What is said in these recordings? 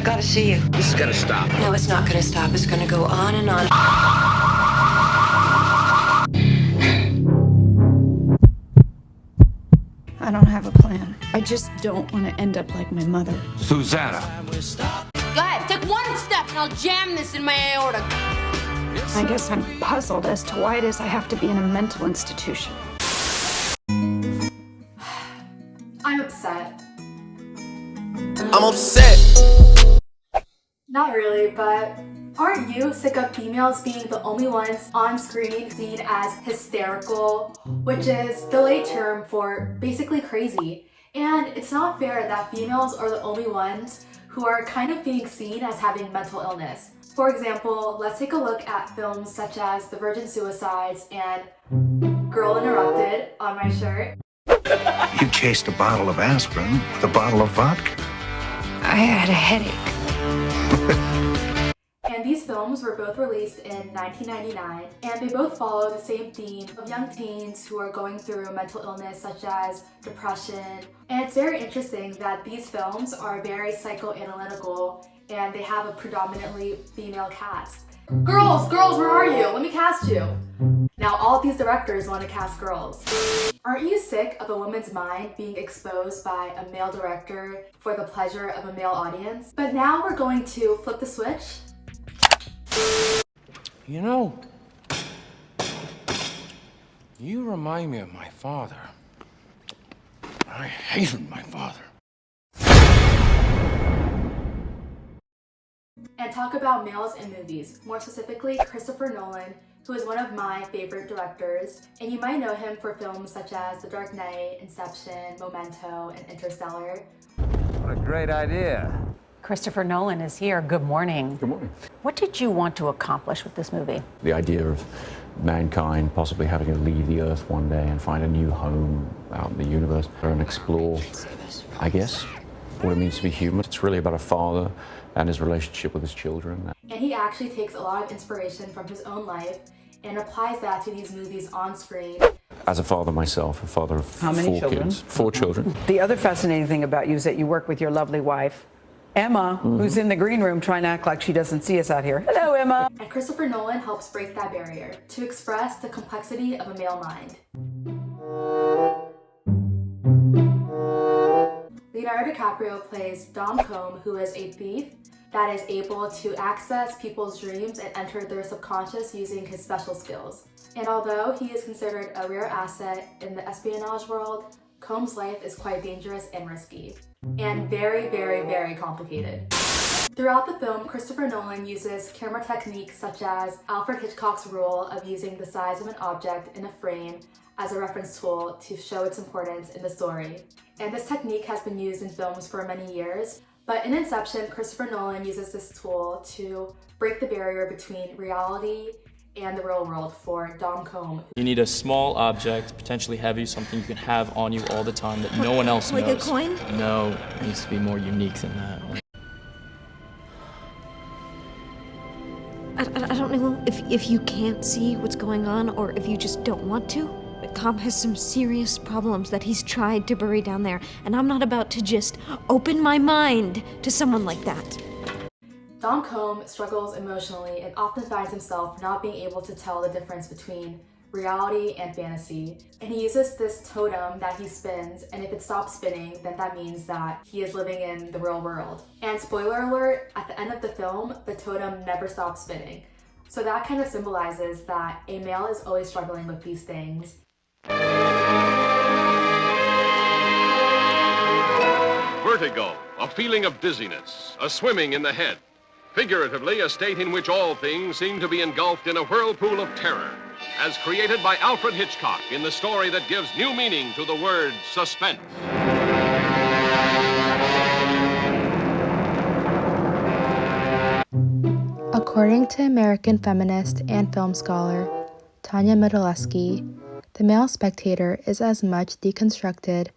I gotta see you. This is gonna stop. No, it's not gonna stop. It's gonna go on and on. I don't have a plan. I just don't want to end up like my mother. Susanna. Go ahead, take one step and I'll jam this in my aorta. I guess I'm puzzled as to why it is I have to be in a mental institution. I'm upset. I'm upset. Not really, but aren't you sick of females being the only ones on screen seen as hysterical, which is the late term for basically crazy? And it's not fair that females are the only ones who are kind of being seen as having mental illness. For example, let's take a look at films such as The Virgin Suicides and Girl Interrupted on my shirt. You chased a bottle of aspirin with a bottle of vodka. I had a headache. And these films were both released in 1999, and they both follow the same theme of young teens who are going through mental illness such as depression. And it's very interesting that these films are very psychoanalytical and they have a predominantly female cast. Girls, where are you? Let me cast you. Now all of these directors want to cast girls. Aren't you sick of a woman's mind being exposed by a male director for the pleasure of a male audience? But now we're going to flip the switch. You know, you remind me of my father. I hated my father. And talk about males in movies, more specifically Christopher Nolan, who is one of my favorite directors. And you might know him for films such as The Dark Knight, Inception, Memento, and Interstellar. What a great idea. Christopher Nolan is here. Good morning. Good morning. What did you want to accomplish with this movie? The idea of mankind possibly having to leave the Earth one day and find a new home out in the universe and explore, I guess, what it means to be human. It's really about a father and his relationship with his children. And he actually takes a lot of inspiration from his own life and applies that to these movies on screen. As a father myself, a father of How many children? kids, 4 children. The other fascinating thing about you is that you work with your lovely wife, Emma, who's in the green room trying to act like she doesn't see us out here. Hello, Emma. And Christopher Nolan helps break that barrier to express the complexity of a male mind. Leonardo DiCaprio plays Dom Combe, who is a thief that is able to access people's dreams and enter their subconscious using his special skills. And although he is considered a rare asset in the espionage world, Combs' life is quite dangerous and risky, and very, very, very complicated. Throughout the film, Christopher Nolan uses camera techniques such as Alfred Hitchcock's rule of using the size of an object in a frame as a reference tool to show its importance in the story. And this technique has been used in films for many years, but in Inception, Christopher Nolan uses this tool to break the barrier between reality and the real world for Dom Combe. You need a small object, potentially heavy, something you can have on you all the time that no one else knows. Like a coin? No, it needs to be more unique than that. I don't know if you can't see what's going on or if you just don't want to. But Cobb has some serious problems that he's tried to bury down there, and I'm not about to just open my mind to someone like that. Dom Combe struggles emotionally and often finds himself not being able to tell the difference between reality and fantasy. And he uses this totem that he spins, and if it stops spinning, then that means that he is living in the real world. And spoiler alert, at the end of the film, the totem never stops spinning. So that kind of symbolizes that a male is always struggling with these things. Vertigo, a feeling of dizziness, a swimming in the head. Figuratively, a state in which all things seem to be engulfed in a whirlpool of terror, as created by Alfred Hitchcock in the story that gives new meaning to the word suspense. According to American feminist and film scholar Tanya Modolewski, the male spectator is as much deconstructed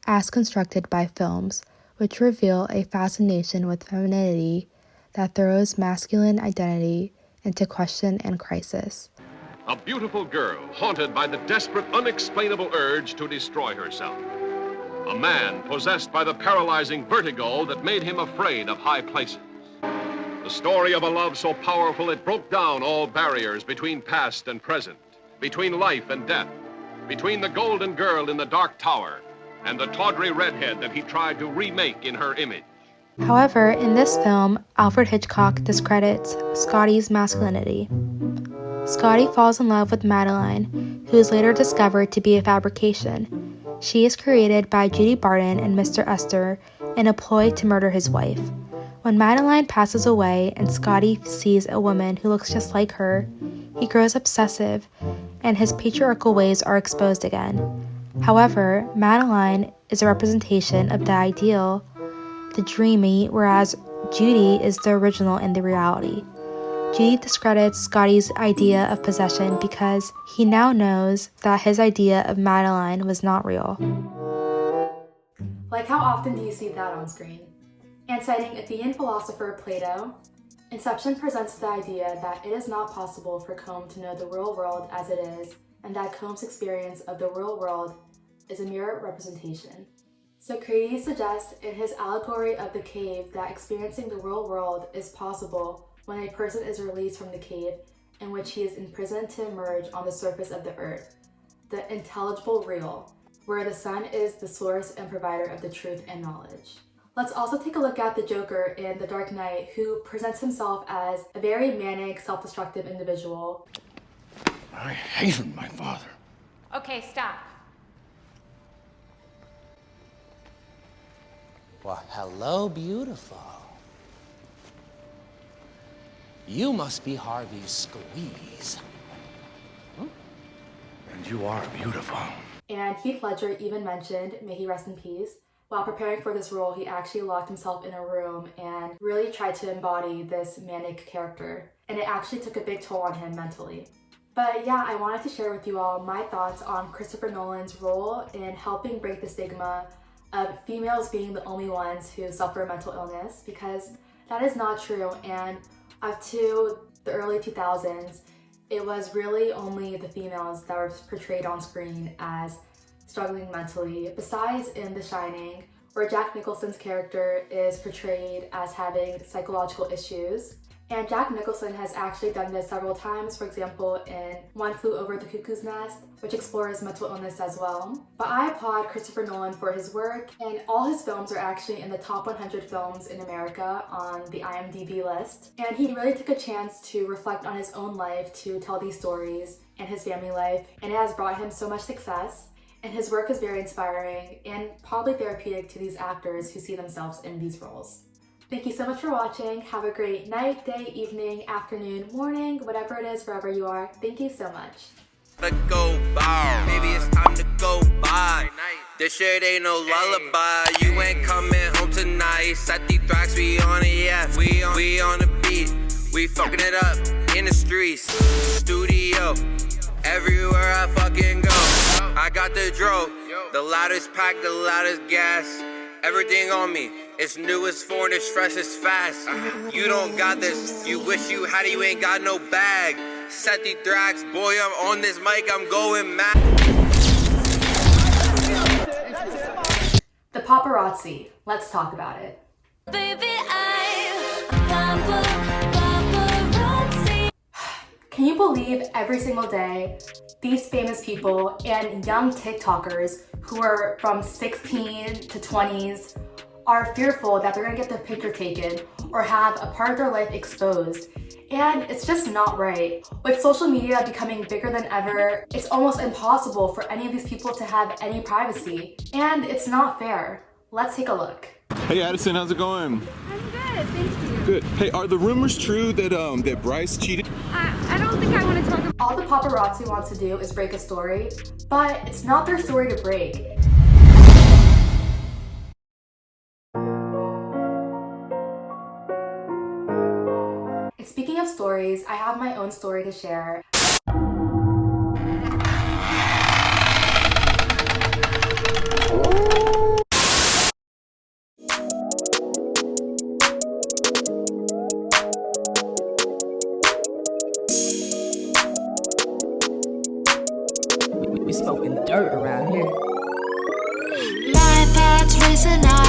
as constructed by films, which reveal a fascination with femininity that throws masculine identity into question and crisis. A beautiful girl haunted by the desperate, unexplainable urge to destroy herself. A man possessed by the paralyzing vertigo that made him afraid of high places. The story of a love so powerful it broke down all barriers between past and present, between life and death, between the golden girl in the dark tower and the tawdry redhead that he tried to remake in her image. However, in this film, Alfred Hitchcock discredits Scotty's masculinity. Scotty falls in love with Madeline, who is later discovered to be a fabrication. She is created by Judy Barton and Mr. Esther in a ploy to murder his wife. When Madeline passes away and Scotty sees a woman who looks just like her, he grows obsessive and his patriarchal ways are exposed again. However, Madeline is a representation of the ideal, the dreamy, whereas Judy is the original in the reality. Judy discredits Scotty's idea of possession because he now knows that his idea of Madeline was not real. Like, how often do you see that on screen? And citing Athenian philosopher Plato, Inception presents the idea that it is not possible for Combe to know the real world as it is, and that Combe's experience of the real world is a mere representation. So Cady suggests in his allegory of the cave that experiencing the real world is possible when a person is released from the cave in which he is imprisoned to emerge on the surface of the earth, the intelligible real, where the sun is the source and provider of the truth and knowledge. Let's also take a look at the Joker in The Dark Knight, who presents himself as a very manic, self-destructive individual. I hated my father. Okay, stop. Well, hello, beautiful. You must be Harvey's squeeze. And you are beautiful. And Heath Ledger even mentioned, may he rest in peace, while preparing for this role, he actually locked himself in a room and really tried to embody this manic character. And it actually took a big toll on him mentally. But yeah, I wanted to share with you all my thoughts on Christopher Nolan's role in helping break the stigma of females being the only ones who suffer mental illness, because that is not true. And up to the early 2000s, it was really only the females that were portrayed on screen as struggling mentally, besides in The Shining, where Jack Nicholson's character is portrayed as having psychological issues. And Jack Nicholson has actually done this several times, for example in One Flew Over the Cuckoo's Nest, which explores mental illness as well. But I applaud Christopher Nolan for his work, and all his films are actually in the top 100 films in America on the IMDb list. And he really took a chance to reflect on his own life to tell these stories and his family life, and it has brought him so much success. And his work is very inspiring and probably therapeutic to these actors who see themselves in these roles. Thank you so much for watching. Have a great night, day, evening, afternoon, morning, whatever it is, wherever you are. Thank you so much. Let go by. Maybe it's time to go by. This shit ain't no lullaby. You ain't coming home tonight. Set these tracks, we on it, yeah. We on the beat. We fucking it up in the streets. Studio. Everywhere I fucking go. I got the dro. The loudest pack, the loudest gas. Everything on me. It's new, it's foreign, it's fresh, it's fast. You don't got this. You wish you had it, you ain't got no bag. Set the tracks, boy, I'm on this mic, I'm going mad. The paparazzi. Let's talk about it. Baby, Can you believe every single day these famous people and young TikTokers who are from 16 to 20s are fearful that they're gonna get their picture taken or have a part of their life exposed? And it's just not right. With social media becoming bigger than ever, it's almost impossible for any of these people to have any privacy. And it's not fair. Let's take a look. Hey Addison, how's it going? I'm good, thank you. Good. Hey, are the rumors true that Bryce cheated? I don't think I want to talk about. All the paparazzi wants to do is break a story, but it's not their story to break. And speaking of stories, I have my own story to share. We smoking dirt around here. my thoughts racing out